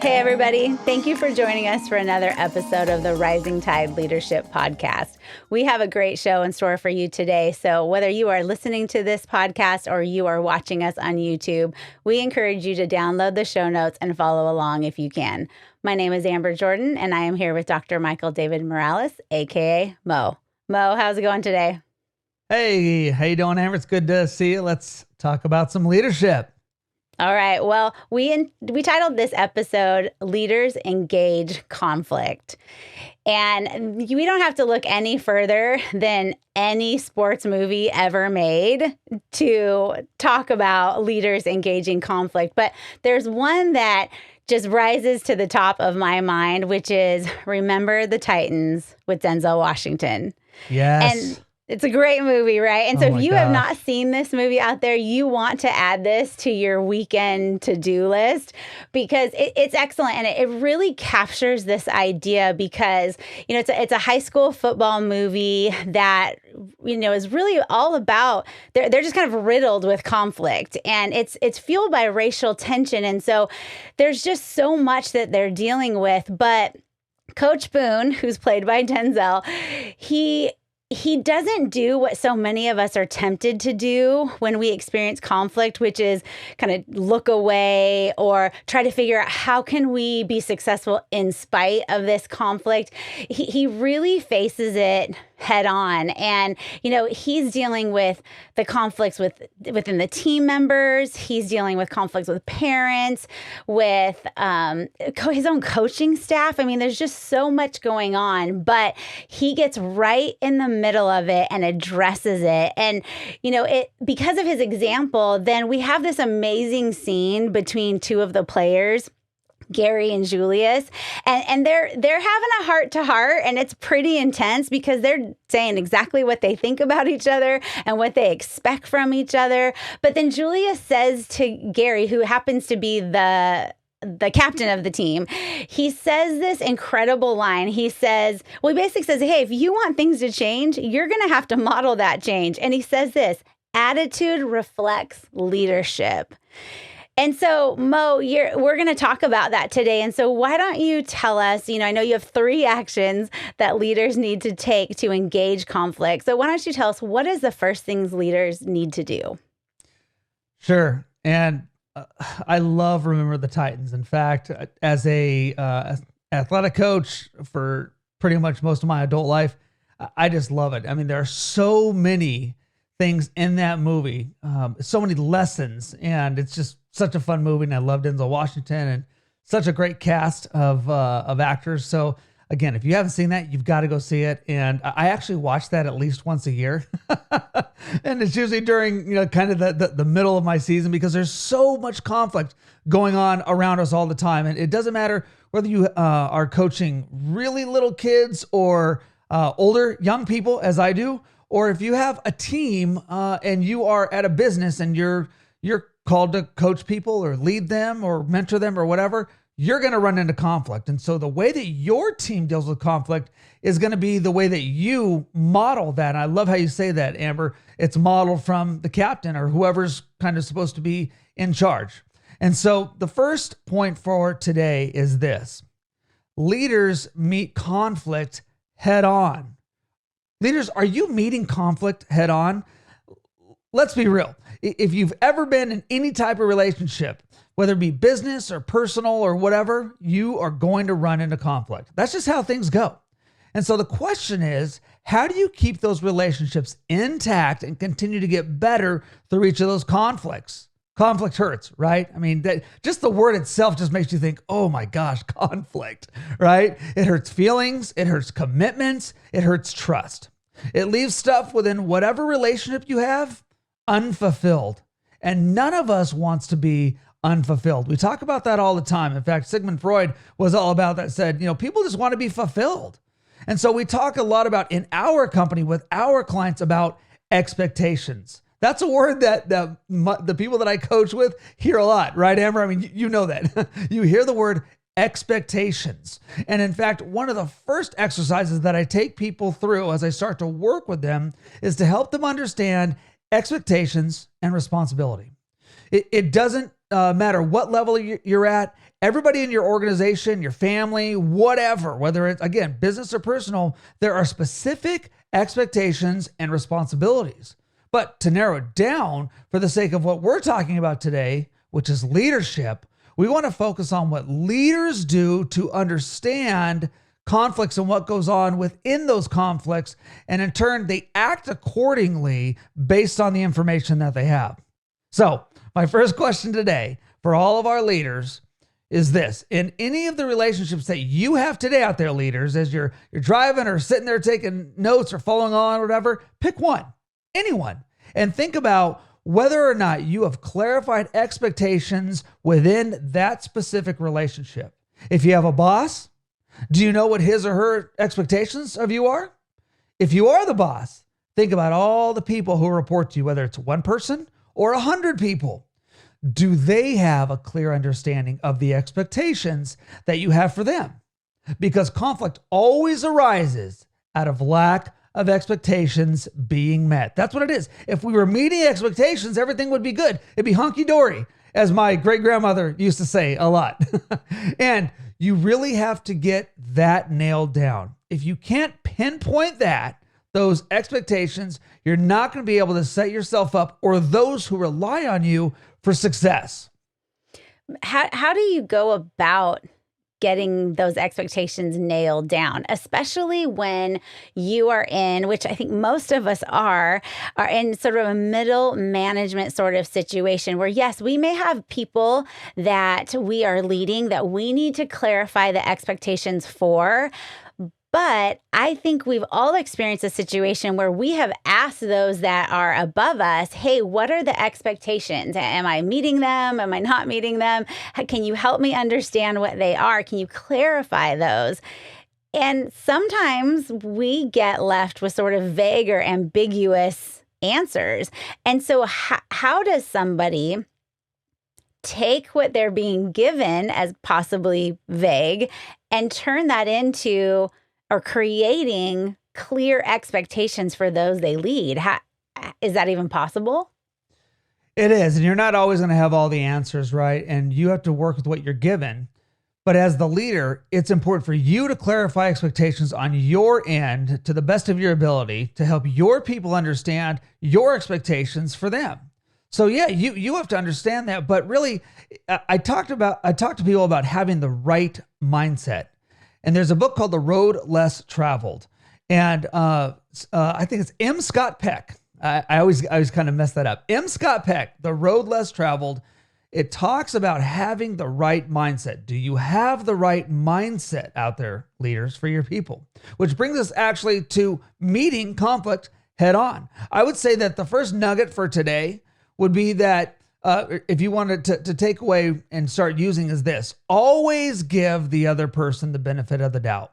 Hey, everybody. Thank you for joining us for another episode of the Rising Tide Leadership Podcast. We have a great show in store for you today. So whether you are listening to this podcast or you are watching us on YouTube, we encourage you to download the show notes and follow along if you can. My name is Amber Jordan, and I am here with Dr. Michael David Morales, a.k.a. Mo. Mo, how's it going today? Hey, how you doing, Amber? It's good to see you. Let's talk about some leadership. All right. Well, we titled this episode, Leaders Engage Conflict. And we don't have to look any further than any sports movie ever made to talk about leaders engaging conflict. But there's one that just rises to the top of my mind, which is Remember the Titans with Denzel Washington. Yes. And it's a great movie, right? And so if you have not seen this movie out there, you want to add this to your weekend to-do list because it's excellent. And it really captures this idea because, you know, it's a high school football movie that, you know, is really all about, they're just kind of riddled with conflict, and it's fueled by racial tension. And so there's just so much that they're dealing with. But Coach Boone, who's played by Denzel, he doesn't do what so many of us are tempted to do when we experience conflict, which is kind of look away or try to figure out how can we be successful in spite of this conflict. He really faces it head on. And, you know, he's dealing with the conflicts within the team members. He's dealing with conflicts with parents, with his own coaching staff. I mean, there's just so much going on, but he gets right in the middle of it and addresses it. And, you know, because of his example, then we have this amazing scene between two of the players, Gary and Julius, and they're having a heart to heart, and it's pretty intense because they're saying exactly what they think about each other and what they expect from each other. But then Julius says to Gary, who happens to be the captain of the team, he says this incredible line. He basically says, hey, if you want things to change, you're going to have to model that change. And he says this, attitude reflects leadership. And so, Mo, we're going to talk about that today. And so why don't you tell us, you know, I know you have 3 actions that leaders need to take to engage conflict. So why don't you tell us what is the first things leaders need to do? Sure. And I love Remember the Titans. In fact, as a athletic coach for pretty much most of my adult life, I just love it. I mean, there are so many things in that movie, so many lessons, and it's just such a fun movie. And I love Denzel Washington and such a great cast of actors. So again, if you haven't seen that, you've got to go see it. And I actually watch that at least once a year. And it's usually during, you know, kind of the middle of my season because there's so much conflict going on around us all the time. And it doesn't matter whether you are coaching really little kids or older young people, as I do, or if you have a team and you are at a business and you're called to coach people or lead them or mentor them or whatever, you're going to run into conflict. And so the way that your team deals with conflict is going to be the way that you model that. And I love how you say that, Amber. It's modeled from the captain or whoever's kind of supposed to be in charge. And so the first point for today is this: leaders meet conflict head on. Leaders, are you meeting conflict head on? Let's be real. If you've ever been in any type of relationship, whether it be business or personal or whatever, you are going to run into conflict. That's just how things go. And so the question is, how do you keep those relationships intact and continue to get better through each of those conflicts? Conflict hurts, right? I mean, just the word itself just makes you think, oh my gosh, conflict, right? It hurts feelings, it hurts commitments, it hurts trust. It leaves stuff within whatever relationship you have unfulfilled. And none of us wants to be unfulfilled. We talk about that all the time. In fact, Sigmund Freud was all about that, said, you know, people just want to be fulfilled. And so we talk a lot about in our company with our clients about expectations. That's a word that the people that I coach with hear a lot, right, Amber? I mean, you know that. You hear the word expectations. And in fact, one of the first exercises that I take people through as I start to work with them is to help them understand expectations and responsibility. It doesn't matter what level you're at, everybody in your organization, your family, whatever, whether it's, again, business or personal, there are specific expectations and responsibilities. But to narrow it down for the sake of what we're talking about today, which is leadership, we want to focus on what leaders do to understand conflicts and what goes on within those conflicts. And in turn, they act accordingly based on the information that they have. So my first question today for all of our leaders is this: in any of the relationships that you have today out there, leaders, as you're driving or sitting there taking notes or following on or whatever, pick one, anyone, and think about whether or not you have clarified expectations within that specific relationship. If you have a boss, do you know what his or her expectations of you are? If you are the boss, think about all the people who report to you, whether it's one person or 100 people. Do they have a clear understanding of the expectations that you have for them? Because conflict always arises out of lack of expectations being met. That's what it is. If we were meeting expectations, everything would be good. It'd be hunky-dory, as my great-grandmother used to say a lot. And you really have to get that nailed down. If you can't pinpoint those expectations, you're not going to be able to set yourself up or those who rely on you for success. How do you go about getting those expectations nailed down, especially when you are in, which I think most of us are in sort of a middle management sort of situation where, yes, we may have people that we are leading that we need to clarify the expectations for. But I think we've all experienced a situation where we have asked those that are above us, hey, what are the expectations? Am I meeting them? Am I not meeting them? Can you help me understand what they are? Can you clarify those? And sometimes we get left with sort of vague or ambiguous answers. And so how does somebody take what they're being given as possibly vague and turn that into or creating clear expectations for those they lead? Is that even possible? It is. And you're not always going to have all the answers, right? And you have to work with what you're given. But as the leader, it's important for you to clarify expectations on your end to the best of your ability to help your people understand your expectations for them. So yeah, you have to understand that. But really, I talk to people about having the right mindset. And there's a book called The Road Less Traveled. And I think it's M. Scott Peck. I always kind of mess that up. M. Scott Peck, The Road Less Traveled. It talks about having the right mindset. Do you have the right mindset out there, leaders, for your people? Which brings us actually to meeting conflict head on. I would say that the first nugget for today would be that if you wanted to take away and start using is this: always give the other person the benefit of the doubt,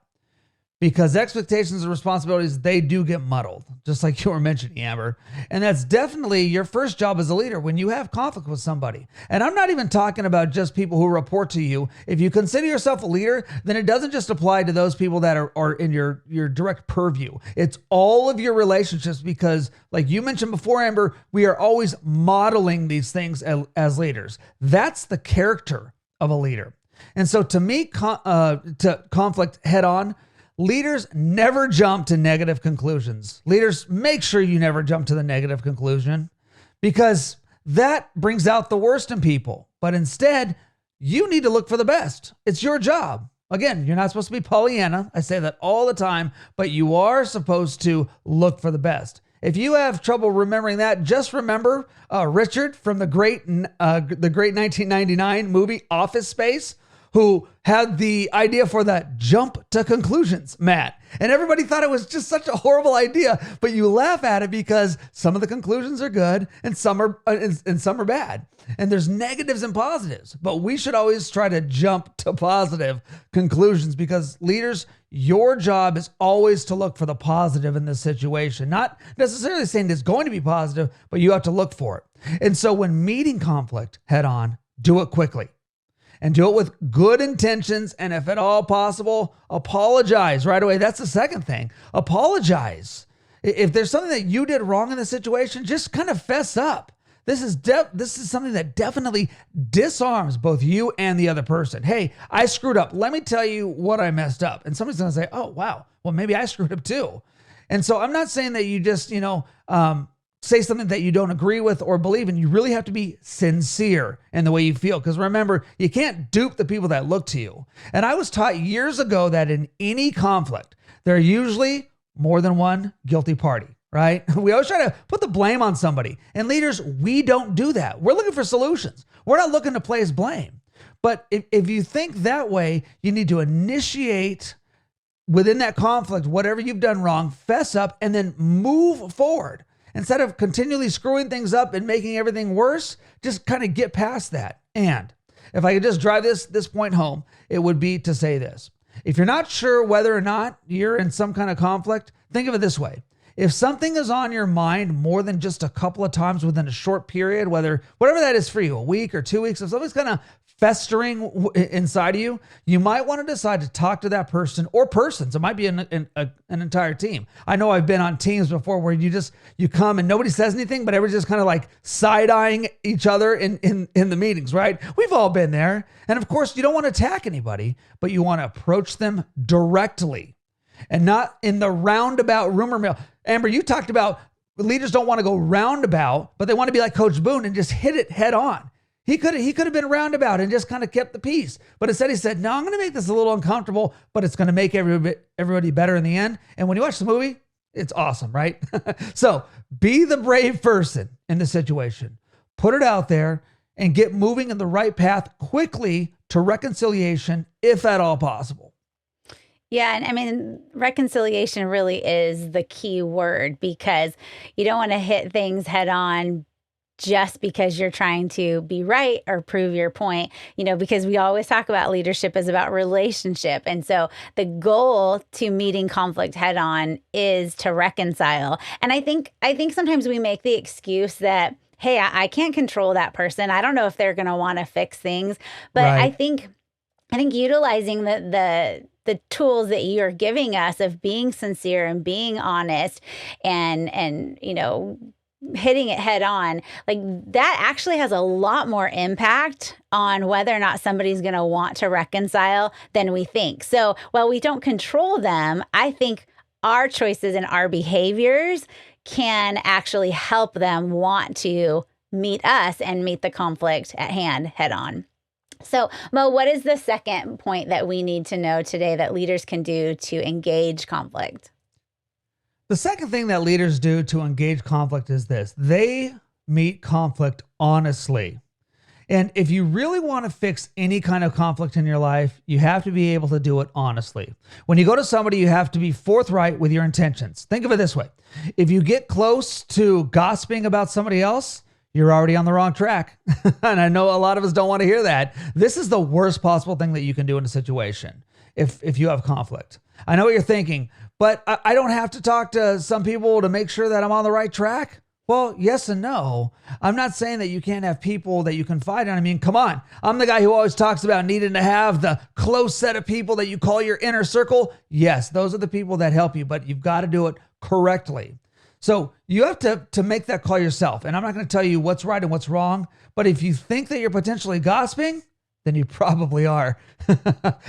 because expectations and responsibilities, they do get muddled, just like you were mentioning, Amber. And that's definitely your first job as a leader when you have conflict with somebody. And I'm not even talking about just people who report to you. If you consider yourself a leader, then it doesn't just apply to those people that are in your direct purview. It's all of your relationships, because like you mentioned before, Amber, we are always modeling these things as leaders. That's the character of a leader. And so to meet to conflict head on, leaders never jump to negative conclusions. Leaders, make sure you never jump to the negative conclusion, because that brings out the worst in people. But instead, you need to look for the best. It's your job. Again, you're not supposed to be Pollyanna. I say that all the time, but you are supposed to look for the best. If you have trouble remembering that, just remember Richard from the great 1999 movie Office Space, who had the idea for that jump to conclusions, Matt. And everybody thought it was just such a horrible idea, but you laugh at it because some of the conclusions are good and some are bad. And there's negatives and positives, but we should always try to jump to positive conclusions, because leaders, your job is always to look for the positive in this situation. Not necessarily saying it's going to be positive, but you have to look for it. And so when meeting conflict head on, do it quickly. And do it with good intentions. And if at all possible, apologize right away. That's the second thing. Apologize. If there's something that you did wrong in the situation, just kind of fess up. This is something that definitely disarms both you and the other person. Hey, I screwed up. Let me tell you what I messed up. And somebody's going to say, oh, wow, well, maybe I screwed up too. And so I'm not saying that you just, say something that you don't agree with or believe in. You really have to be sincere in the way you feel. Because remember, you can't dupe the people that look to you. And I was taught years ago that in any conflict, there are usually more than one guilty party, right? We always try to put the blame on somebody. And leaders, we don't do that. We're looking for solutions. We're not looking to place blame. But if you think that way, you need to initiate within that conflict, whatever you've done wrong, fess up, and then move forward. Instead of continually screwing things up and making everything worse, just kind of get past that. And if I could just drive this point home, it would be to say this. If you're not sure whether or not you're in some kind of conflict, think of it this way. If something is on your mind more than just a couple of times within a short period, whatever that is for you, a week or 2 weeks, if something's kind of festering inside of you, you might want to decide to talk to that person or persons. It might be an entire team. I know I've been on teams before where you come and nobody says anything, but everybody's just kind of like side-eyeing each other in the meetings, right? We've all been there. And of course, you don't want to attack anybody, but you want to approach them directly and not in the roundabout rumor mill. Amber, you talked about leaders don't want to go roundabout, but they want to be like Coach Boone and just hit it head on. He could have been roundabout and just kind of kept the peace. But instead he said, no, I'm going to make this a little uncomfortable, but it's going to make everybody better in the end. And when you watch the movie, it's awesome, right? So be the brave person in the situation. Put it out there and get moving in the right path quickly to reconciliation, if at all possible. Yeah. And I mean, reconciliation really is the key word, because you don't want to hit things head on just because you're trying to be right or prove your point, because we always talk about leadership is about relationship. And so the goal to meeting conflict head on is to reconcile. And I think sometimes we make the excuse that, hey, I can't control that person. I don't know if they're going to want to fix things. But right. I think utilizing the tools that you're giving us of being sincere and being honest and hitting it head on, like that actually has a lot more impact on whether or not somebody's going to want to reconcile than we think. So while we don't control them, I think our choices and our behaviors can actually help them want to meet us and meet the conflict at hand head on. So Mo, what is the second point that we need to know today that leaders can do to engage conflict? The second thing that leaders do to engage conflict is this. They meet conflict honestly. And if you really want to fix any kind of conflict in your life, you have to be able to do it honestly. When you go to somebody, you have to be forthright with your intentions. Think of it this way. If you get close to gossiping about somebody else, you're already on the wrong track. And I know a lot of us don't want to hear that. This is the worst possible thing that you can do in a situation if you have conflict. I know what you're thinking, but I don't have to talk to some people to make sure that I'm on the right track. Well, yes and no. I'm not saying that you can't have people that you confide in. I mean, come on. I'm the guy who always talks about needing to have the close set of people that you call your inner circle. Yes, those are the people that help you, but you've got to do it correctly. So you have to make that call yourself. And I'm not going to tell you what's right and what's wrong, but if you think that you're potentially gossiping, then you probably are.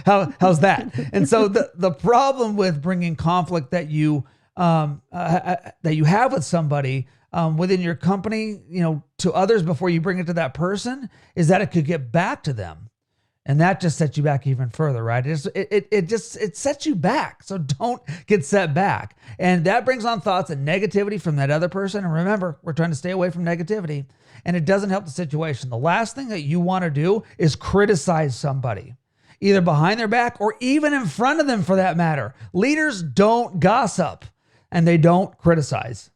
How's that? And so the problem with bringing conflict that you have with somebody within your company, to others before you bring it to that person, is that it could get back to them. And that just sets you back even further, right? It sets you back. So don't get set back. And that brings on thoughts and negativity from that other person. And remember, we're trying to stay away from negativity, and it doesn't help the situation. The last thing that you want to do is criticize somebody, either behind their back or even in front of them for that matter. Leaders don't gossip and they don't criticize.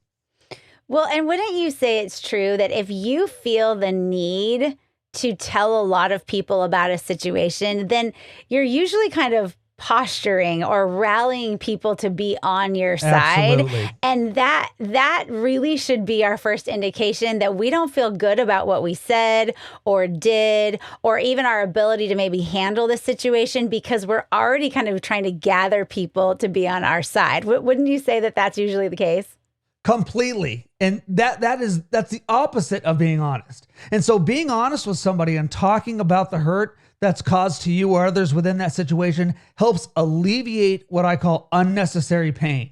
Well, and wouldn't you say it's true that if you feel the need to tell a lot of people about a situation, then you're usually kind of posturing or rallying people to be on your side. Absolutely. And that really should be our first indication that we don't feel good about what we said or did, or even our ability to maybe handle the situation, because we're already kind of trying to gather people to be on our side. Wouldn't you say that that's usually the case? Completely. And that's the opposite of being honest. And so being honest with somebody and talking about the hurt that's caused to you or others within that situation helps alleviate what I call unnecessary pain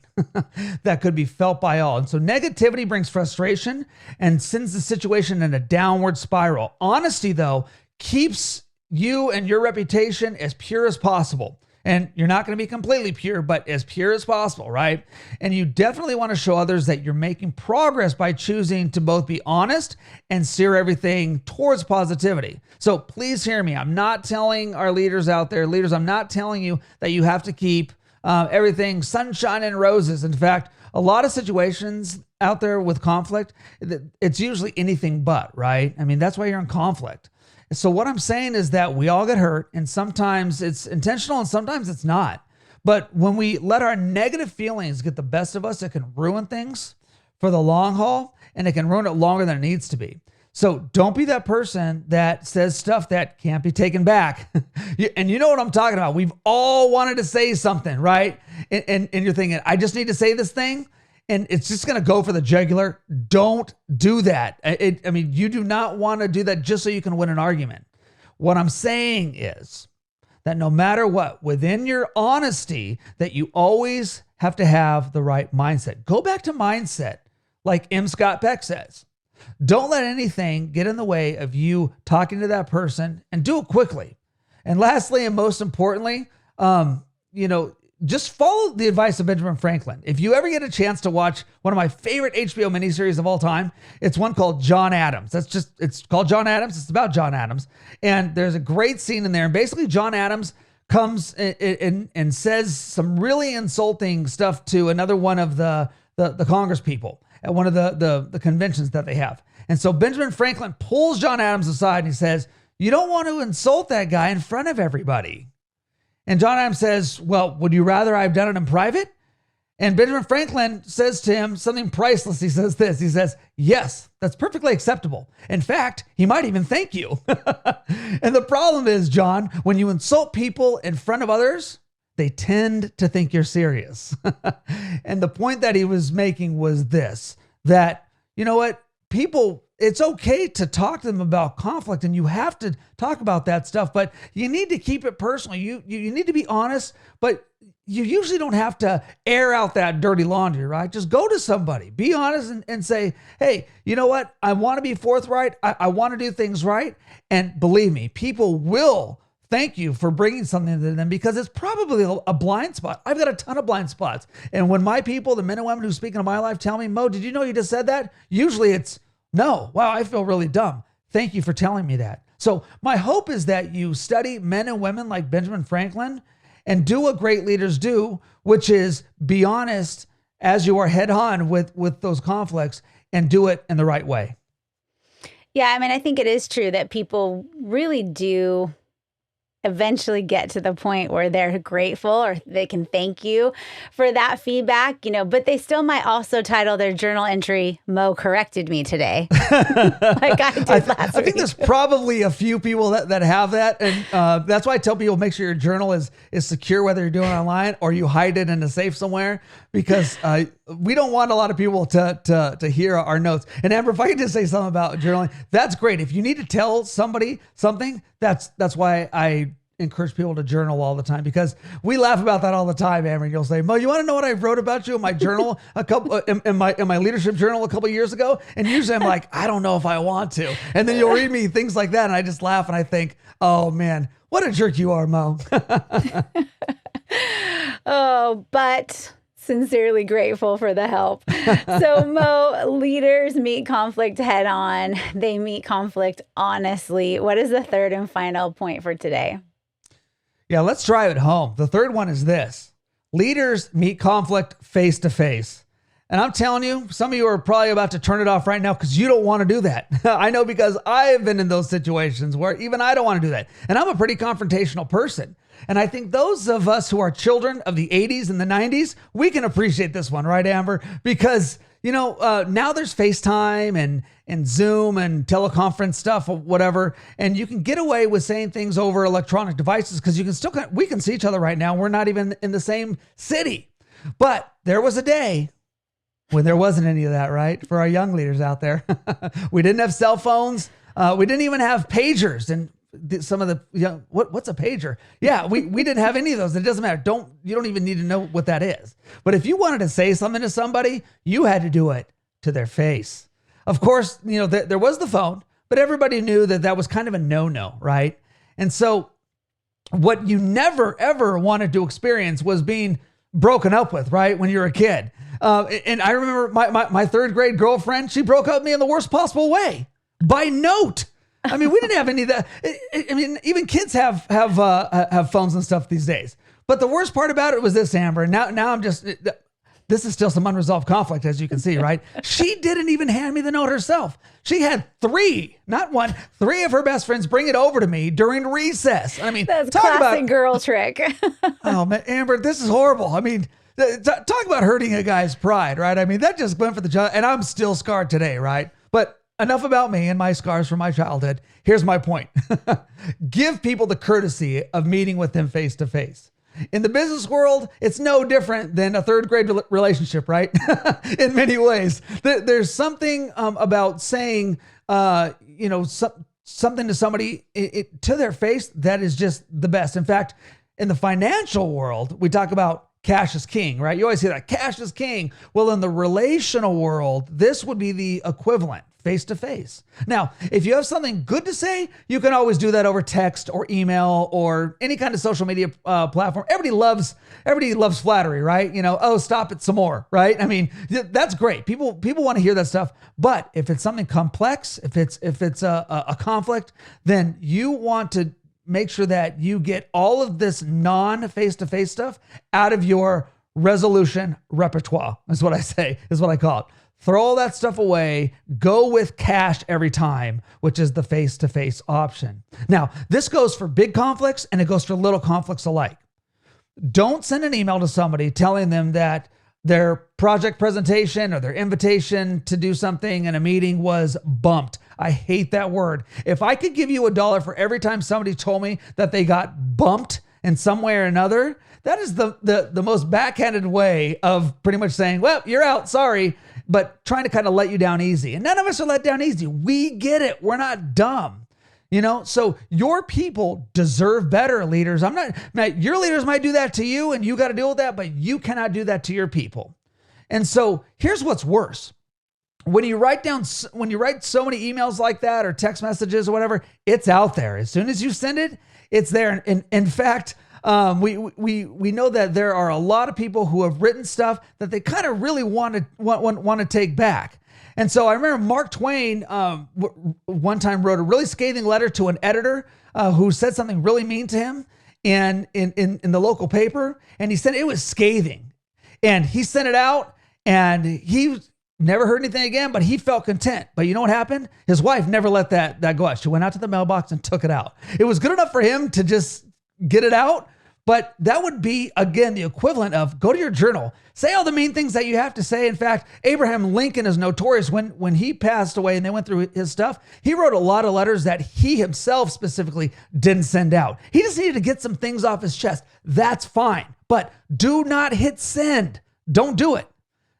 that could be felt by all. And so negativity brings frustration and sends the situation in a downward spiral. Honesty, though, keeps you and your reputation as pure as possible. And you're not going to be completely pure, but as pure as possible, right? And you definitely want to show others that you're making progress by choosing to both be honest and steer everything towards positivity. So please hear me. I'm not telling our leaders out there, I'm not telling you that you have to keep everything sunshine and roses. In fact, a lot of situations out there with conflict, it's usually anything but, right? I mean, that's why you're in conflict. So what I'm saying is that we all get hurt, and sometimes it's intentional and sometimes it's not. But when we let our negative feelings get the best of us, it can ruin things for the long haul, and it can ruin it longer than it needs to be. So don't be that person that says stuff that can't be taken back. And you know what I'm talking about. We've all wanted to say something, right? And you're thinking, I just need to say this thing, and it's just going to go for the jugular. Don't do that. I mean, you do not want to do that just so you can win an argument. What I'm saying is that no matter what, within your honesty, that you always have to have the right mindset. Go back to mindset, like M. Scott Peck says. Don't let anything get in the way of you talking to that person, and do it quickly. And lastly, and most importantly, just follow the advice of Benjamin Franklin. If you ever get a chance to watch one of my favorite HBO miniseries of all time, it's one called John Adams. It's called John Adams. It's about John Adams. And there's a great scene in there. And basically John Adams comes and says some really insulting stuff to another one of the Congress people at one of the conventions that they have. And so Benjamin Franklin pulls John Adams aside and he says, "You don't want to insult that guy in front of everybody." And John Adams says, "Well, would you rather I've done it in private?" And Benjamin Franklin says to him something priceless. He says this, he says, "Yes, that's perfectly acceptable. In fact, he might even thank you." And the problem is, John, when you insult people in front of others, they tend to think you're serious. And the point that he was making was this, that, you know what, people, it's okay to talk to them about conflict, and you have to talk about that stuff, but you need to keep it personal. You need to be honest, but you usually don't have to air out that dirty laundry, right? Just go to somebody, be honest, and say, "Hey, you know what? I want to be forthright. I want to do things right." And believe me, people will thank you for bringing something to them, because it's probably a blind spot. I've got a ton of blind spots. And when my people, the men and women who speak into my life, tell me, "Mo, did you know you just said that?" Usually it's, "No, wow, I feel really dumb. Thank you for telling me that." So my hope is that you study men and women like Benjamin Franklin and do what great leaders do, which is be honest as you are head on with those conflicts, and do it in the right way. Yeah, I mean, I think it is true that people really do eventually get to the point where they're grateful, or they can thank you for that feedback, but they still might also title their journal entry, "Mo corrected me today." Like I did last week. I think there's probably a few people that have that. And that's why I tell people, make sure your journal is secure, whether you're doing it online or you hide it in a safe somewhere, because we don't want a lot of people to hear our notes. And Amber, if I could just say something about journaling, that's great. If you need to tell somebody something, that's why I encourage people to journal all the time, because we laugh about that all the time, Amber. And you'll say, "Mo, you want to know what I wrote about you in my journal in my leadership journal a couple of years ago?" And usually I'm like, "I don't know if I want to." And then you'll read me things like that, and I just laugh and I think, "Oh man, what a jerk you are, Mo." Oh, but sincerely grateful for the help. So Mo, leaders meet conflict head on. They meet conflict honestly. What is the third and final point for today? Yeah, let's drive it home. The third one is this: leaders meet conflict face to face. And I'm telling you, some of you are probably about to turn it off right now because you don't want to do that. I know, because I have been in those situations where even I don't want to do that. And I'm a pretty confrontational person. And I think those of us who are children of the 80s and the 90s, we can appreciate this one, right, Amber? Because, now there's FaceTime and Zoom and teleconference stuff or whatever. And you can get away with saying things over electronic devices because we can see each other right now. We're not even in the same city. But there was a day when there wasn't any of that, right? For our young leaders out there, we didn't have cell phones. We didn't even have pagers. And some of the young, what's a pager? Yeah, we didn't have any of those. It doesn't matter. You don't even need to know what that is. But if you wanted to say something to somebody, you had to do it to their face. Of course, there was the phone, but everybody knew that was kind of a no-no, right? And so what you never, ever wanted to experience was being broken up with, right? When you're a kid. And I remember my third grade girlfriend, she broke up with me in the worst possible way, by note. I mean, we didn't have any of that. I mean, even kids have phones and stuff these days. But the worst part about it was this, Amber. Now I'm just, this is still some unresolved conflict, as you can see, right? She didn't even hand me the note herself. She had three of her best friends bring it over to me during recess. I mean, that's classic girl trick. Oh man, Amber, this is horrible. I mean, talk about hurting a guy's pride, right? I mean, that just went for the job, and I'm still scarred today, right? But enough about me and my scars from my childhood. Here's my point. Give people the courtesy of meeting with them face to face. In the business world, it's no different than a third grade relationship, right? In many ways. There's something about saying, something to somebody to their face that is just the best. In fact, in the financial world, we talk about cash is king, right? You always hear that, cash is king. Well, in the relational world, this would be the equivalent, face to face. Now, if you have something good to say, you can always do that over text or email or any kind of social media platform. Everybody loves flattery, right? Oh, stop it some more, right? I mean, that's great. People want to hear that stuff. But if it's something complex, if it's a conflict, then you want to make sure that you get all of this non-face-to-face stuff out of your resolution repertoire, is what I say, is what I call it. Throw all that stuff away, go with cash every time, which is the face-to-face option. Now, this goes for big conflicts and it goes for little conflicts alike. Don't send an email to somebody telling them that their project presentation or their invitation to do something in a meeting was bumped. I hate that word. If I could give you $1 for every time somebody told me that they got bumped in some way or another, that is the most backhanded way of pretty much saying, well, you're out, sorry, but trying to kind of let you down easy. And none of us are let down easy. We get it. We're not dumb. So your people deserve better, leaders. Now, your leaders might do that to you and you got to deal with that, but you cannot do that to your people. And so here's what's worse. When you write so many emails like that or text messages or whatever, it's out there. As soon as you send it, it's there. And in fact, we know that there are a lot of people who have written stuff that they kind of really want to take back. And so I remember Mark Twain one time wrote a really scathing letter to an editor who said something really mean to him in the local paper. And he said it was scathing. And he sent it out and he never heard anything again, but he felt content. But you know what happened? His wife never let that go out. She went out to the mailbox and took it out. It was good enough for him to just get it out. But that would be, again, the equivalent of go to your journal, say all the mean things that you have to say. In fact, Abraham Lincoln is notorious. When he passed away and they went through his stuff, he wrote a lot of letters that he himself specifically didn't send out. He just needed to get some things off his chest. That's fine. But do not hit send. Don't do it.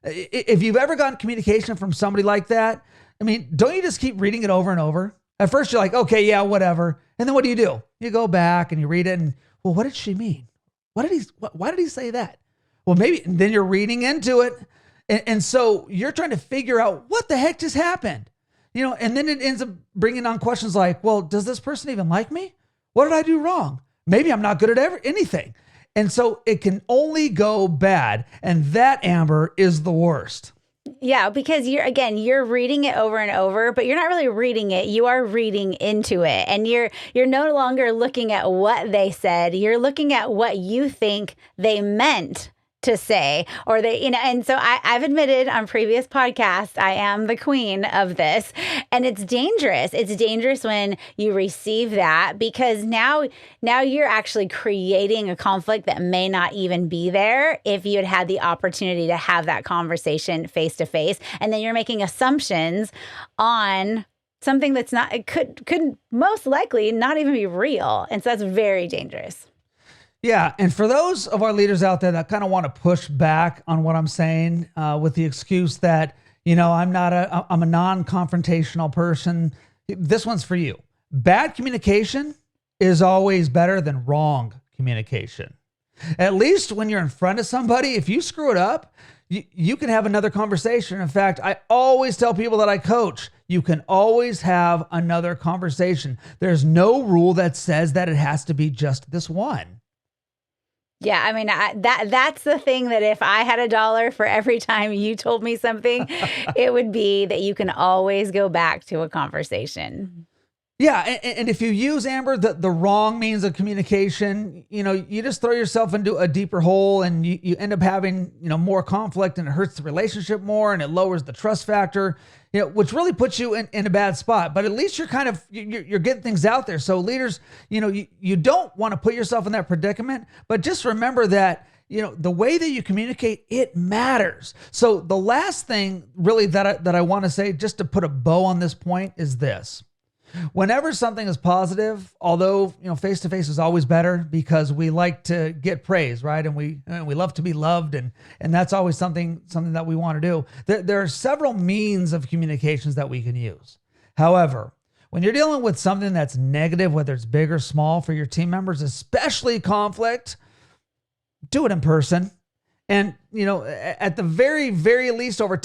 If you've ever gotten communication from somebody like that, I mean, don't you just keep reading it over and over? At first you're like, okay, yeah, whatever. And then what do? You go back and you read it and, well, what did she mean? Why did he say that? Well, maybe then you're reading into it. And so you're trying to figure out what the heck just happened, and then it ends up bringing on questions like, well, does this person even like me? What did I do wrong? Maybe I'm not good at anything. And so it can only go bad. And that, Amber, is the worst. Yeah, because you're reading it over and over, but you're not really reading it. You are reading into it. And you're no longer looking at what they said. You're looking at what you think they meant to say, or and so I've admitted on previous podcasts, I am the queen of this, and it's dangerous. It's dangerous when you receive that, because now you're actually creating a conflict that may not even be there if you had the opportunity to have that conversation face to face, and then you're making assumptions on something that's not, it could most likely not even be real. And so that's very dangerous. Yeah. And for those of our leaders out there that kind of want to push back on what I'm saying with the excuse that, I'm a non-confrontational person, this one's for you. Bad communication is always better than wrong communication. At least when you're in front of somebody, if you screw it up, you can have another conversation. In fact, I always tell people that I coach, you can always have another conversation. There's no rule that says that it has to be just this one. Yeah, I mean, that's the thing, that if I had $1 for every time you told me something, it would be that you can always go back to a conversation. Yeah, and if you use, Amber, the wrong means of communication, you just throw yourself into a deeper hole, and you end up having, more conflict, and it hurts the relationship more, and it lowers the trust factor, which really puts you in a bad spot. But at least you're getting things out there. So leaders, you don't want to put yourself in that predicament, but just remember that, the way that you communicate, it matters. So the last thing really that I want to say, just to put a bow on this point, is this. Whenever something is positive, although, face-to-face is always better because we like to get praise, right? And we love to be loved, and that's always something that we want to do. There are several means of communications that we can use. However, when you're dealing with something that's negative, whether it's big or small for your team members, especially conflict, do it in person. And, at the very, very least over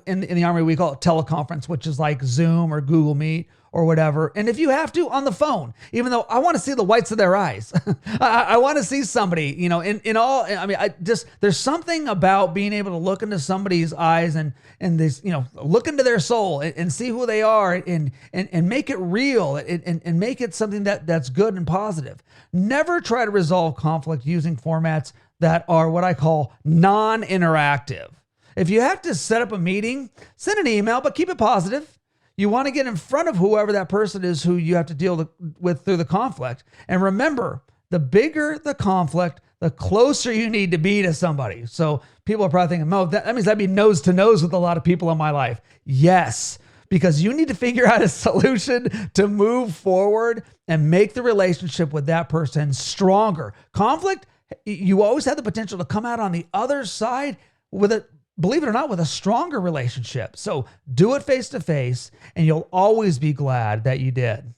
in the Army, we call it teleconference, which is like Zoom or Google Meet or whatever. And if you have to, on the phone, even though I want to see the whites of their eyes, I want to see somebody, there's something about being able to look into somebody's eyes and this, look into their soul and see who they are and make it real and make it something that's good and positive. Never try to resolve conflict using formats that are what I call non-interactive. If you have to set up a meeting, send an email, but keep it positive. You want to get in front of whoever that person is who you have to deal with through the conflict. And remember, the bigger the conflict, the closer you need to be to somebody. So people are probably thinking, Mo, that means I'd be nose to nose with a lot of people in my life. Yes, because you need to figure out a solution to move forward and make the relationship with that person stronger. Conflict, you always have the potential to come out on the other side with believe it or not, with a stronger relationship. So do it face to face, and you'll always be glad that you did.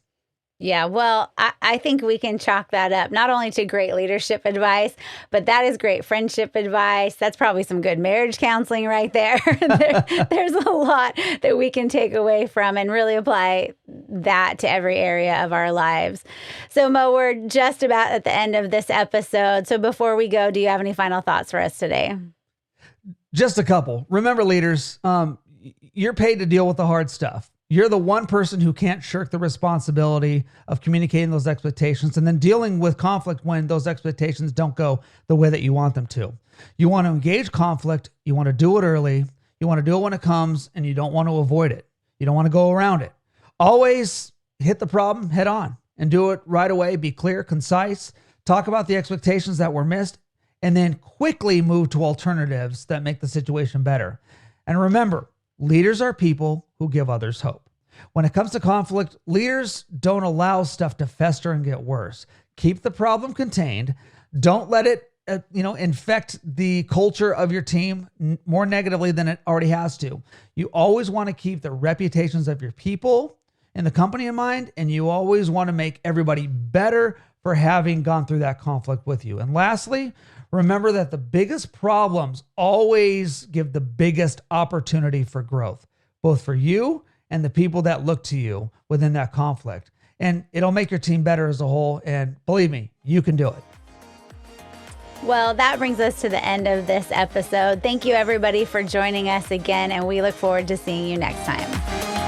Yeah, well, I think we can chalk that up not only to great leadership advice, but that is great friendship advice. That's probably some good marriage counseling right there. There's a lot that we can take away from and really apply that to every area of our lives. So, Mo, we're just about at the end of this episode. So before we go, do you have any final thoughts for us today? Just a couple. Remember, leaders, you're paid to deal with the hard stuff. You're the one person who can't shirk the responsibility of communicating those expectations and then dealing with conflict when those expectations don't go the way that you want them to. You want to engage conflict. You want to do it early. You want to do it when it comes, and you don't want to avoid it. You don't want to go around it. Always hit the problem head on and do it right away. Be clear, concise, talk about the expectations that were missed, and then quickly move to alternatives that make the situation better. And remember, leaders are people who give others hope. When it comes to conflict, leaders don't allow stuff to fester and get worse. Keep the problem contained. Don't let it, infect the culture of your team more negatively than it already has to. You always want to keep the reputations of your people and the company in mind, and you always want to make everybody better for having gone through that conflict with you. And lastly, remember that the biggest problems always give the biggest opportunity for growth, both for you and the people that look to you within that conflict. And it'll make your team better as a whole. And believe me, you can do it. Well, that brings us to the end of this episode. Thank you, everybody, for joining us again, and we look forward to seeing you next time.